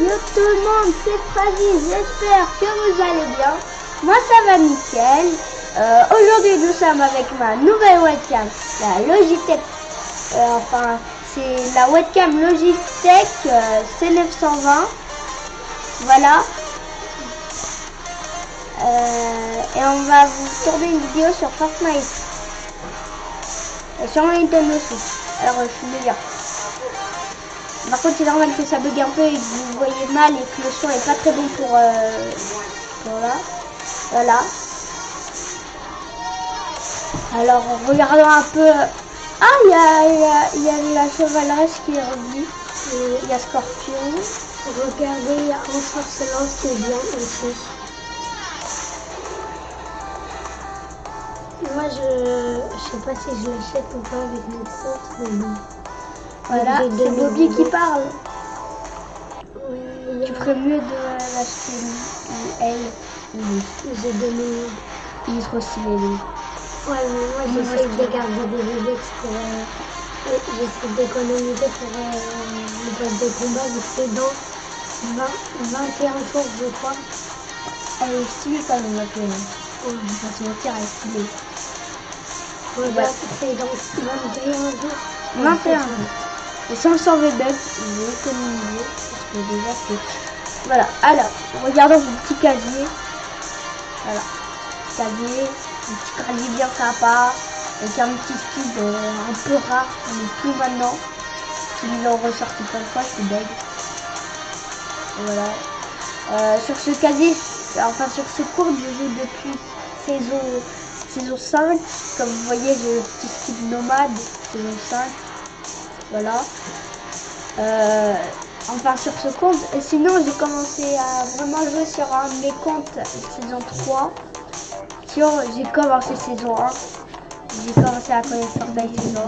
Yo tout le monde, c'est Fragile, j'espère que vous allez bien. Moi ça va nickel. Aujourd'hui nous sommes avec ma nouvelle webcam, la Logitech. Enfin, c'est la webcam Logitech C920. Voilà. Et on va vous tourner une vidéo sur Fortnite. Et sur Nintendo Switch. Alors je suis meilleur. Par contre c'est normal que ça bug un peu et que vous voyez mal et que le son est pas très bon pour là. Voilà. Alors regardons un peu. Ah il y a la chevaleresse qui est revenue. Il y a Scorpion. Regardez, il y a Ensorcelance qui est bien aussi. Moi je sais pas si je l'achète ou pas avec mon compte, mais bon. Voilà, c'est Bobby qui parle. Ouais, Tu ferais mieux de l'acheter elle. j'ai donné. Il est trop stylé lui. Ouais, mais moi j'essaie de garder des VDX pour. J'essaie d'économiser pour le boîte de combat, mais c'est dans 21 jours, je crois. Elle est stylée quand même la plaine. On va se mentir, elle est stylée. Regarde, c'est dans 21 jours. 21 jours. Et sans le sauver bug, il est économisé. Parce que déjà c'est. Voilà, alors, regardons mon petit casier. Voilà. Casier, un petit casier bien sympa. Avec un petit style un peu rare, mais plus maintenant. Ils l'ont ressorti plein de fois, je suis bug. Voilà. Sur ce casier, enfin sur ce compte, je joue depuis saison 5. Comme vous voyez, j'ai le petit style nomade, saison 5. Voilà. Enfin sur ce compte. Et sinon, j'ai commencé à vraiment jouer sur un de mes comptes, saison 3. J'ai commencé saison 1. J'ai commencé à connaître Fortnite saison 1.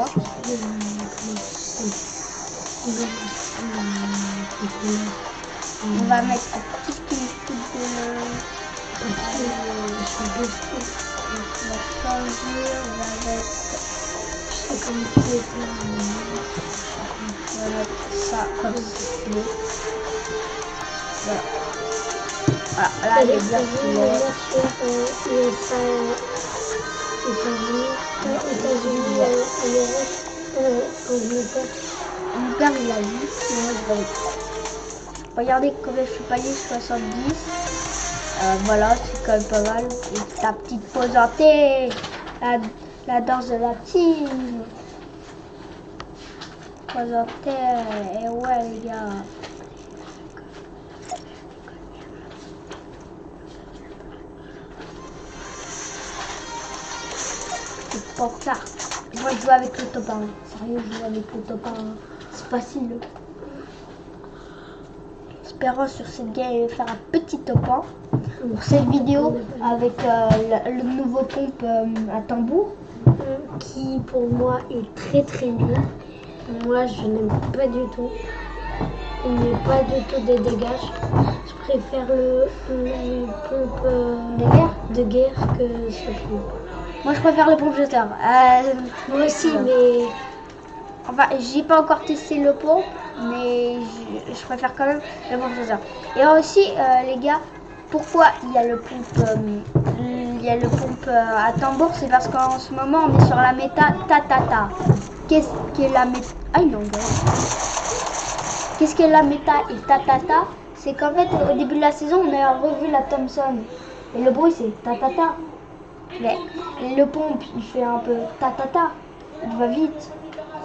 On va mettre un petit skin de on va changer, on va mettre on va mettre ça comme stylé. Voilà. Voilà, là elle est bien stylée. États-Unis, Angleterre. Mon père il a vu, mais moi je vais. Regardez combien je suis payé, 70. Voilà, c'est quand même pas mal. Et ta petite pose en thé, la danse de la team. Pose en thé, et ouais les gars. C'est pas tard. Moi je joue avec le top 1. Sérieux, je joue avec le top 1. C'est facile. Espérons sur cette game faire un petit top 1 pour cette vidéo avec le nouveau pompe à tambour qui pour moi est très très bien. Moi je n'aime pas du tout. Il n'est pas du tout des dégâts. Je préfère le pompe de guerre que ce pompe. Moi je préfère le pompe jeteur. Moi aussi, mais enfin j'ai pas encore testé le pompe, mais je préfère quand même le pompe jeteur. Et aussi les gars, pourquoi il y a le pompe à tambour, c'est parce qu'en ce moment on est sur la méta tatata. Qu'est-ce qu'est la méta? Ah non, qu'est-ce qu'est la méta et tatata? C'est qu'en fait au début de la saison on a revu la Thompson et le bruit c'est tatata. Mais le pompe il fait un peu tatata. Il va vite.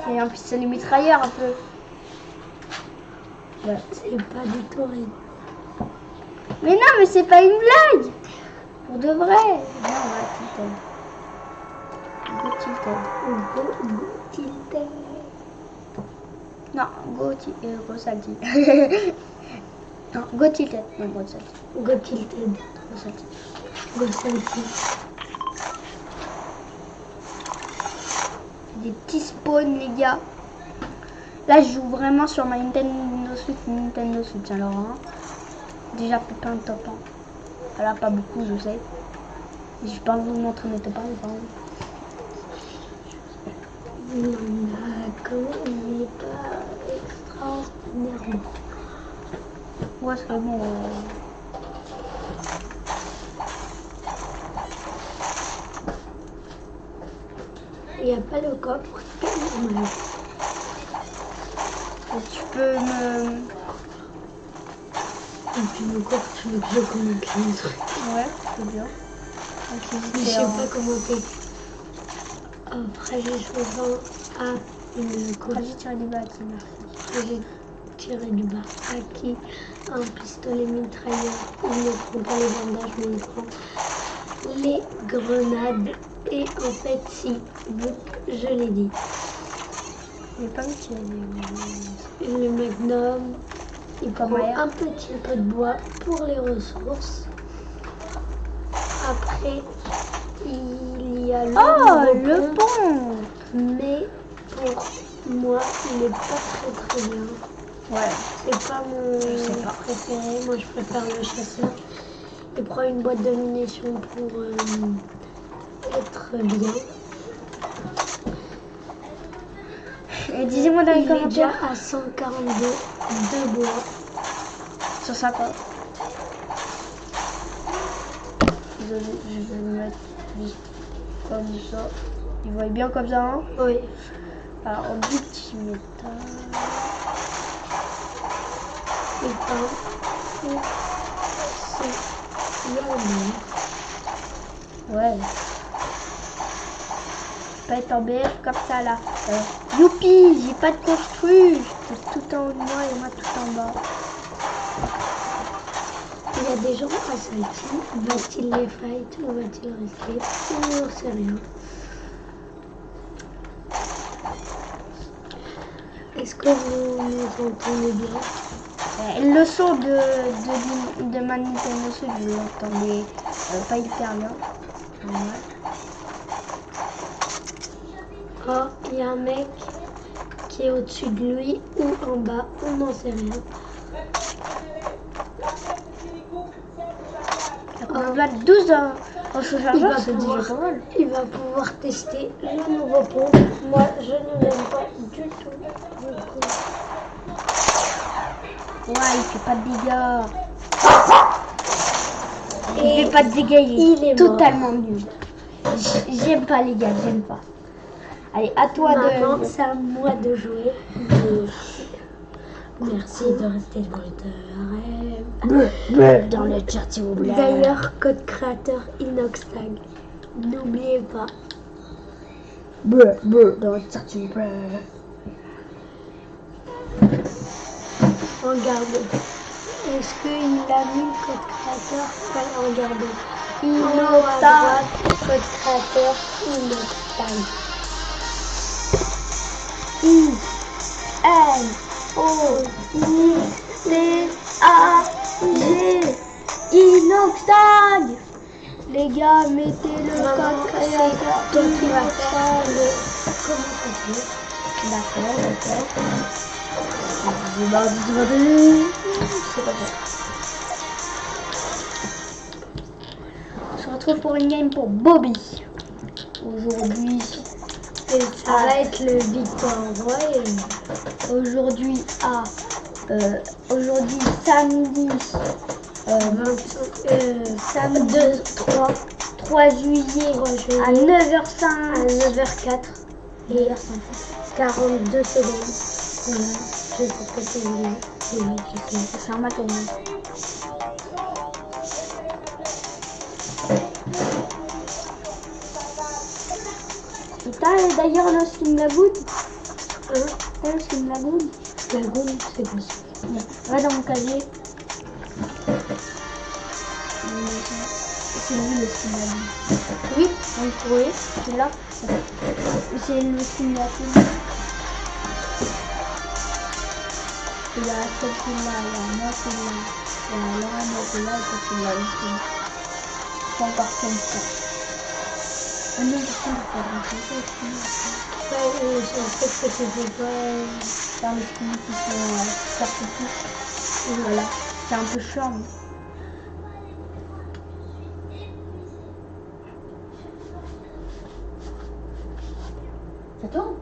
C'est un pistolet mitrailleur un peu. Voilà. C'est pas du tout rien. Mais non, mais c'est pas une blague. Pour de vrai. Non, on va tilted. Go tilted. Go tilted. Non, go salty. Non, go tilted. Non, go salty. Go tilted. Go salty. Go salty. Des petits spawns les gars. Là je joue vraiment sur ma Nintendo Switch alors hein. Déjà fait plein de top 1. Alors pas beaucoup je sais. Je vais pas vous montrer mes top 1 par exemple. Non, il n'est pas extraordinaire. Ouais, c'est bon. Il n'y a pas le coffre, c'est normal. Et tu peux me... Et puis le coffre, tu veux que je commente les trucs. Ouais, c'est bien. Ok, Mais je sais pas commenter. Après, j'ai choisi une Trajet tiré du bas, qui merci. J'ai tiré du bas. Acquis un pistolet mitrailleur. Il ne prend pas les bandages, mais il prend les grenades. Et en fait, si, vu que je l'ai dit. J'ai pas mis tiré Le Magnum, il prend air. un petit peu de bois pour les ressources. Après, il y a le pont. Mais pour moi, il n'est pas très bien. Ouais. C'est pas mon préféré. Moi, je préfère le chasseur. Il prend une boîte de munitions pour être bien. Et disez-moi dans les commentaires. Il est déjà commentaires. à 142 de bois. Sur 50. Désolé, je vais le mettre juste comme ça. Il voit bien comme ça, hein? Oui. Alors, en petit métal. Et pas. C'est bien. Ouais. Pas être en BF comme ça là. Youpi, j'ai pas de construit. Tout en haut de moi et moi tout en bas. Il y a des gens à Salty. Va-t-il les fight ou va-t-il rester? On n'en sait rien. Est-ce que vous nous entendez bien? Le son de ma Nintendo Switch, je l'entendais pas hyper bien. Ouais. Oh, il y a un mec qui est au-dessus de lui ou en bas, on n'en sait rien. On va 12 en chargeur, c'est déjà pas mal. Il va pouvoir tester le nouveau pont. Moi, je ne l'aime pas du tout. Ouais, il fait pas de dégâts. Il fait pas de dégâts, il est totalement nul. J'aime pas les gars, j'aime pas. Allez, à toi Maintenant, de... c'est à moi de jouer. Merci de rester dans le chat, s'il vous plaît. D'ailleurs, code créateur Inoxtag. N'oubliez pas. Dans le chat, s'il vous plaît. Regardez. Est-ce qu'il a mis le code créateur? Regardez. Inoxtag. Code créateur Inoxtag. I-N-O-X-T-A-G. Inoxtag. Les gars, mettez le code créateur Inoxtag. Comment ça fait? D'accord. C'est pas ça. On se retrouve pour une game pour Bobby. Aujourd'hui. Et ça va être le Victoire Royal. Aujourd'hui samedi samedi 3 juillet à 9h05 à 9h04 et 42 secondes. Voilà, je sais pas si vous voulez. C'est un matin. Et t'as d'ailleurs le skin Lagoon? T'as le skin Lagoon? Lagoon, c'est quoi ça? Va dans mon casier. C'est lui le skin Lagoon. Oui, c'est là. C'est le skin Lagoon. Il y a celle-là, il y a moi celle-là, il y a Laura celle-là et celle-là aussi. Pas encore comme ça. Ah non, par contre, il faut rentrer ça aussi. Ouais, je sais que tu peux pas faire les skins qui sont certifiés. Et voilà, c'est un peu chiant. Ça tourne?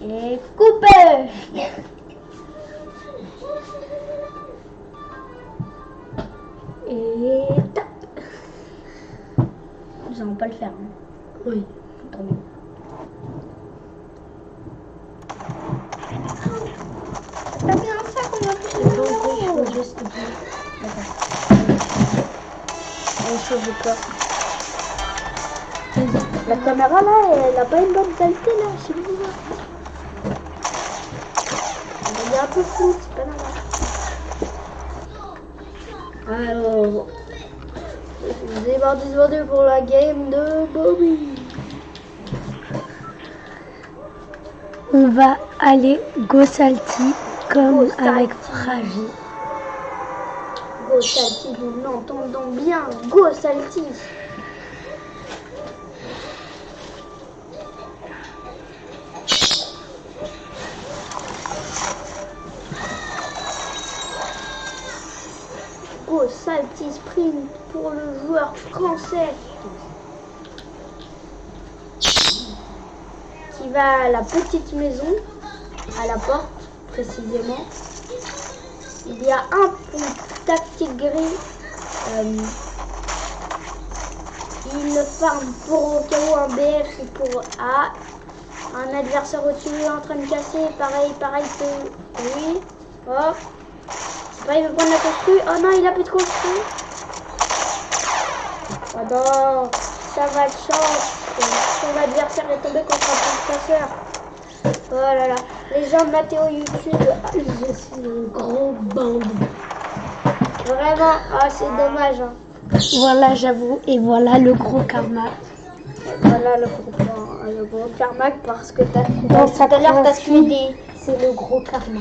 Et coupé. pas le faire. Hein. Oui. Tant mieux. T'as bien ça qu'on a plus J'ai pas envie de changer, s'il te plaît. D'accord. On change de quoi? La caméra là, elle a pas une bonne qualité là, je sais pas. Elle est un peu floue, c'est pas normal. Alors, c'est parti pour la game de Bobby. On va aller Go Salty comme Go avec Salty. Fragi. Go Salty, nous l'entendons bien. Go Salty. Go Salty sprint pour le joueur français qui va à la petite maison, à la porte précisément. Il y a un pont tactique gris. Il farme pour au cas où un BF ou pour A. Un adversaire au-dessus est en train de casser. Pareil que lui. Oh. C'est pas, il veut prendre la construit. Oh non, il a plus de construit. Oh non, ça va de chance. Son adversaire est tombé contre un passeur. Oh là là, les gens de Mathéo YouTube, Je suis un gros bandit. vraiment, c'est dommage. Hein. Voilà, j'avoue. Et voilà le gros karma. Voilà le gros karma parce que Dans tout à l'heure t'as tué des. C'est le gros karma.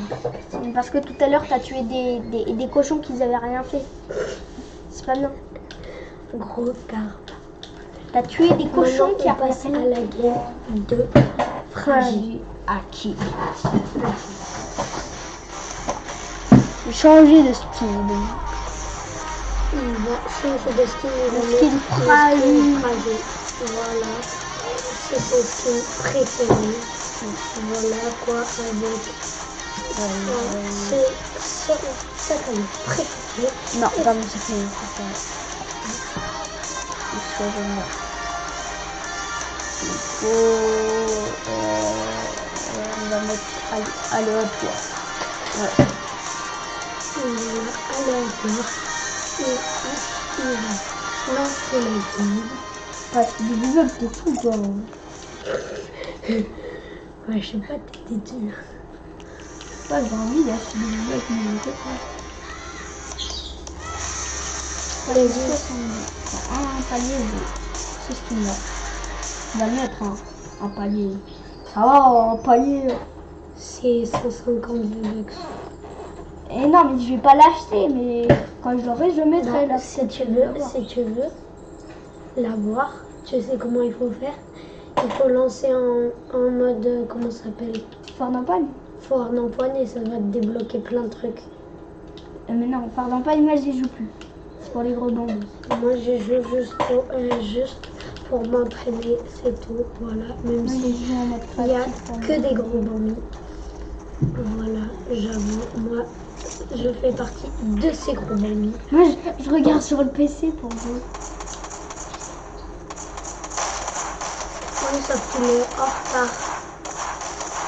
Parce que tout à l'heure t'as tué des cochons qui n'avaient rien fait. C'est pas bien. Gros karma. T'as tué des cochons qui ont avaient passé à la game de Fragi. À qui? Changer de style. Il va changer de skin. Le skin Fragi. Voilà. C'est son skin préféré. Voilà quoi avec c'est ça comme préféré. Non, pas mon préféré. Il faut on va mettre aléatoire. Ouais. Aléatoire. Et il va lancer le game. Ouais, des visuels pour tout quoi. Ouais, je sais pas, t'es dur. Ouais, j'ai envie d'acheter des visuels avec mon téléphone. Les Un palier, c'est ce qu'il me va. On va le mettre un palier. Ça va, un palier. c'est 150 bucks. Et non, mais je vais pas l'acheter, mais quand je l'aurai, je mettrai là. Si tu veux l'avoir, tu sais comment il faut faire. Il faut lancer en mode, comment ça s'appelle? Fort d'empagne. Fort d'empoigne et ça va te débloquer plein de trucs. Mais non, fort d'empagne, moi j'y joue plus. C'est pour les gros bambous. Moi je joue juste pour m'entraîner, c'est tout. Voilà, même Moi, si j'ai joué en mode il n'y a pratique, que des gros bambous. Voilà, j'avoue, moi je fais partie de ces gros bambous. Moi je regarde sur le PC pour jouer. Oui, sauf qu'il est en retard.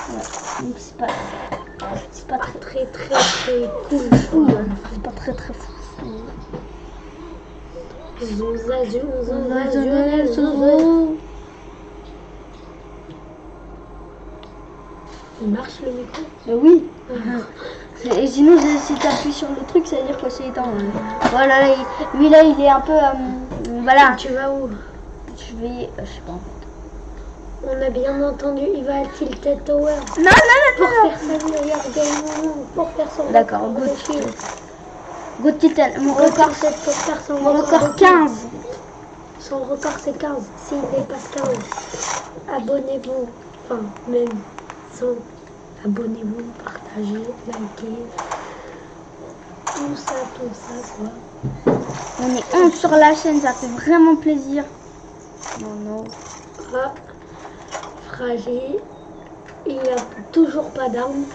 Ouais, donc c'est pas Très cool. c'est pas très fou. Il marche le micro? Oui. Et sinon, si tu appuies sur le truc, ça veut dire que c'est éteint. Voilà, lui là, il est un peu. Voilà. Tu vas où? Je vais. Je sais pas en fait. On a bien entendu, il va à Tilted Tower. Non. Pour faire sa meilleure game, pour faire son D'accord, record de kill. Good Titan, mon Record record. c'est pour faire son Mon record record de kill. 15. Son record c'est 15. S'il dépasse 15, abonnez-vous. Enfin, même sans, abonnez-vous, partagez, likez. Tout ça quoi. On est 11 sur la chaîne, ça fait vraiment plaisir. Non. Ah, fragile. Il n'a toujours pas d'armes.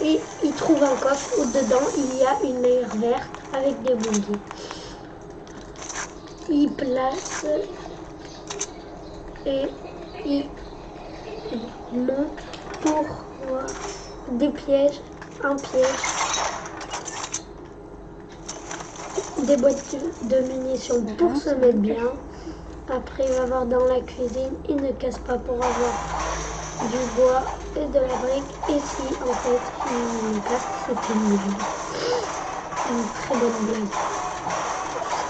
Et il trouve un coffre où dedans il y a une mer verte avec des bougies. Il place et ils montent pour voir des pièges, un piège, des boîtes de munitions pour se mettre bien. Après, il va voir dans la cuisine, il ne casse pas pour avoir du bois et de la brique. Et si, en fait, il casse, c'est une blague. Une très bonne blague.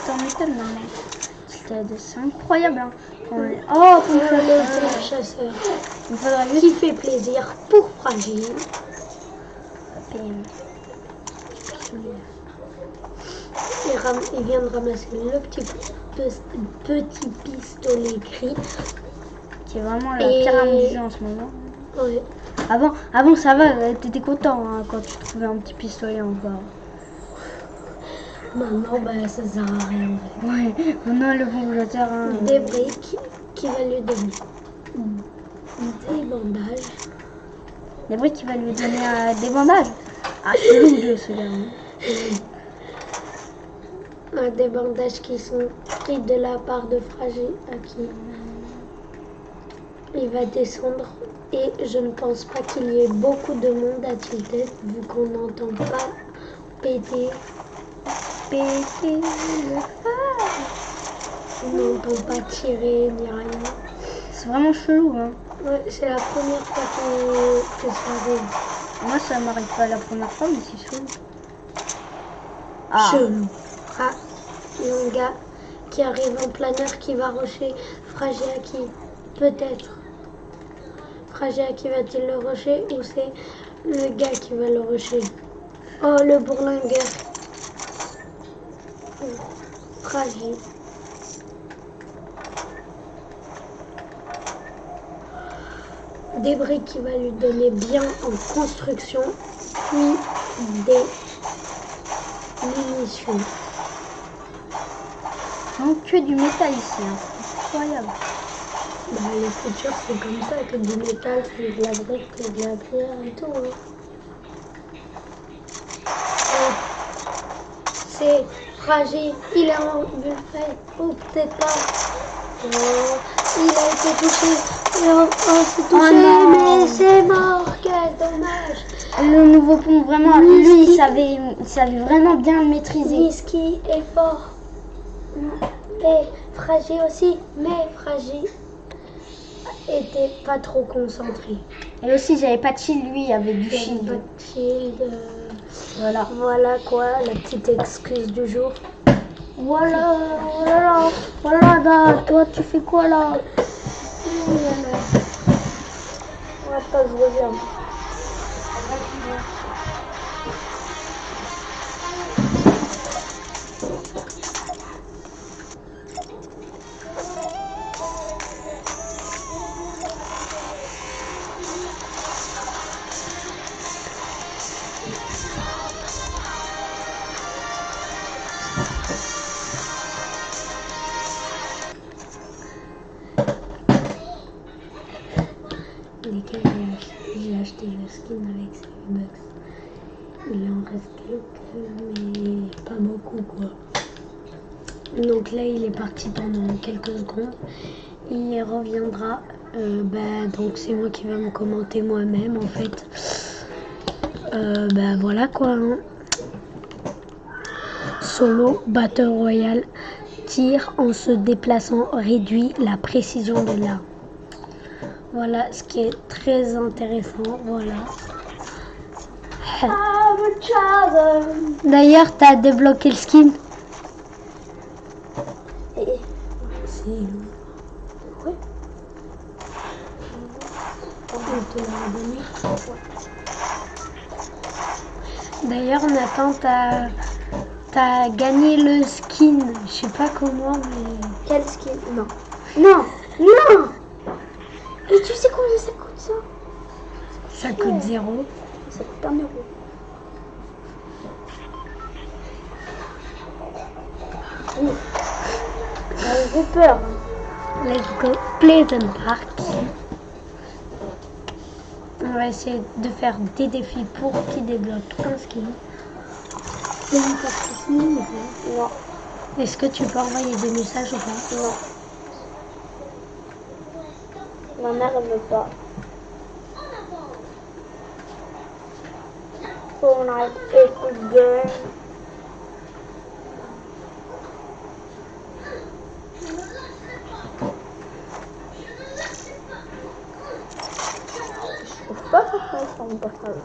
T'en m'étonnes, maman. C'est incroyable. Hein. Oh, Le chasseur. Il faudra juste... Qui fait plaisir pour Fragile. Il vient de ramasser le petit pistolet gris. Qui est vraiment la pire arme du jeu en ce moment. Ouais. Avant ça va, t'étais content hein, quand tu trouvais un petit pistolet encore. Maintenant, bah, ça sert à rien. Ouais, maintenant le bon jeteur. Hein, des briques qui va lui donner des bandages. Des briques qui va lui donner des bandages. Ah, c'est long le ce gars. Des bandages qui sont pris de la part de Fragile à qui il va descendre. Et je ne pense pas qu'il y ait beaucoup de monde à Tilted vu qu'on n'entend pas péter le phare. On n'entend pas tirer ni rien. C'est vraiment chelou hein. Ouais, c'est la première fois que ça arrive. Moi ça m'arrive pas la première fois mais c'est chelou. Chelou. Ah, il y a un gars qui arrive en planeur qui va rusher Fragile à qui peut-être. Fragile à qui va-t-il le rusher ou c'est le gars qui va le rusher? Oh, le bourlingueur. Fragile. Des briques qui va lui donner bien en construction, puis des munitions. Donc que du métal ici, hein. C'est incroyable. Bah, les futurs c'est comme ça, que du métal, c'est de la brique, c'est de la pierre et tout. Hein. C'est Fragile, il est en buffet, ou peut-être pas. Oh, il a été touché. Oh, c'est touché, mais c'est mort, quel dommage. Le nouveau pont, vraiment, lui, il savait vraiment bien le maîtriser. Niski est fort. Et Fragile aussi, mais Fragile était pas trop concentré. Et aussi, j'avais pas de shield, lui, il avait du shield. Pas de shield. Voilà quoi, la petite excuse du jour. Voilà, toi, tu fais quoi là? Attends, je reviens. Lesquels j'ai acheté le skin avec ses V-Bucks. Il en reste quelques, mais pas beaucoup quoi. Donc là il est parti pendant quelques secondes. Il reviendra. Donc c'est moi qui vais me commenter moi-même en fait. Voilà quoi. Hein. Solo Battle Royale. Tir en se déplaçant réduit la précision de l'arme. Voilà ce qui est très intéressant. Voilà. D'ailleurs, t'as débloqué le skin. C'est long. Ouais. On te l'a donné. D'ailleurs, Nathan, t'as gagné le skin. Je sais pas comment, mais. Quel skin? Non. Et tu sais combien ça coûte ça? Ça coûte 0. Ça coûte 1 euro. J'ai peur. Let's go. Pleasant Park. On va essayer de faire des défis pour qui débloque un skin. Non. Est-ce que tu peux envoyer des messages ou pas? Non. Ma mère, elle veut pas. Fortnite est good game. Je trouve pas Fortnite sur mon portable.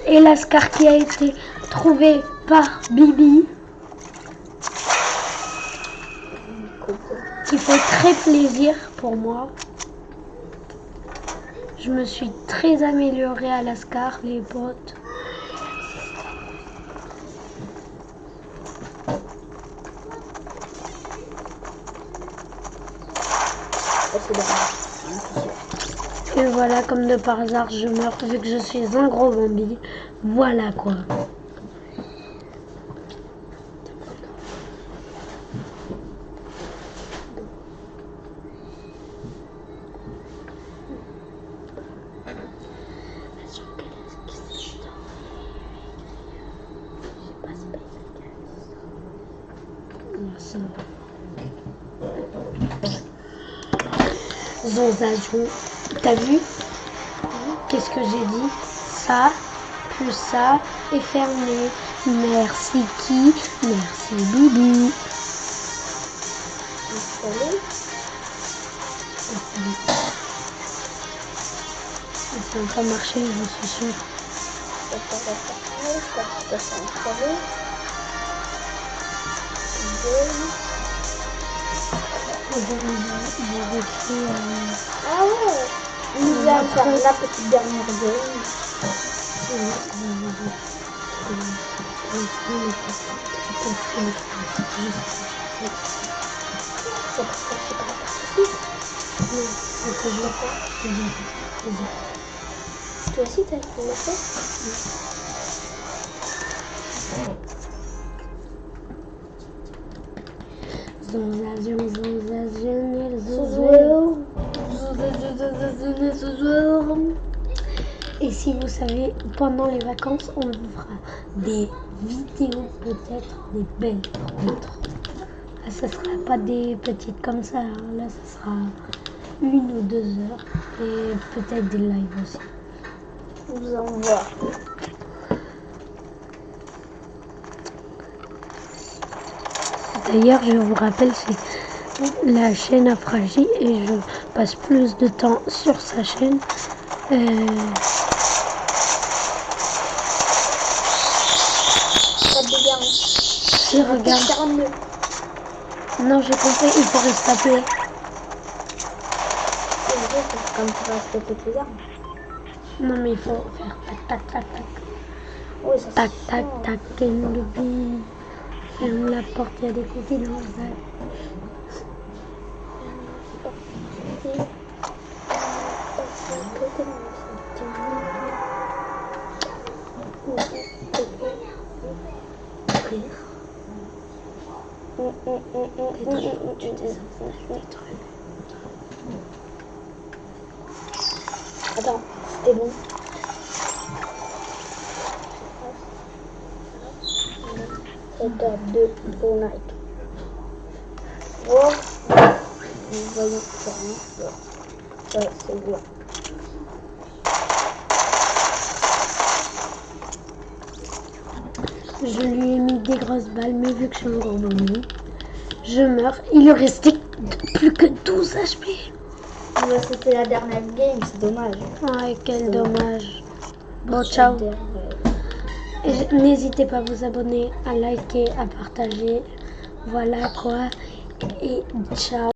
Et la Scar qui a été trouvée par Bibi, qui fait très plaisir pour moi. Je me suis très améliorée à la Scar, les potes. Et voilà, comme de par hasard, je meurs vu que je suis un gros Bambi. Voilà quoi. Zonzazon. T'as vu? Qu'est-ce que j'ai dit? Ça, plus ça, est fermé. Merci qui? Merci Bibi. Ça va pas marcher, je suis sûre. Ah ouais, nous allons faire la petite dernière game. Toi aussi, t'as le fait? Et si vous savez, pendant les vacances, on vous fera des vidéos, peut-être des belles rencontres. Là, ça sera pas des petites comme ça. Hein. Là, ça sera 1 ou 2 heures et peut-être des lives aussi. Vous envoie. D'ailleurs, je vous rappelle, c'est la chaîne Afraji et je passe plus de temps sur sa chaîne. Je regarde. Non, j'ai compris, il faut rester Comme tu vas respecter tes armes. Non, mais il faut faire tac, tac, tac, tac. Oui, ça Tac, tac, tac, Kenlubi. Ferme la porte, il y a des cookies dans la salle. Attends, c'était bon. C'est top 2 pour Nike. Oh, nous voyons ça. Ouais, c'est bien. Je lui ai mis des grosses balles, mais vu que je suis un gros Bambi, je meurs. Il lui restait plus que 12 HP. Ouais, c'était la dernière game, c'est dommage. Ouais, quel dommage. Bon, ciao. Et n'hésitez pas à vous abonner, à liker, à partager. Voilà quoi. Et ciao.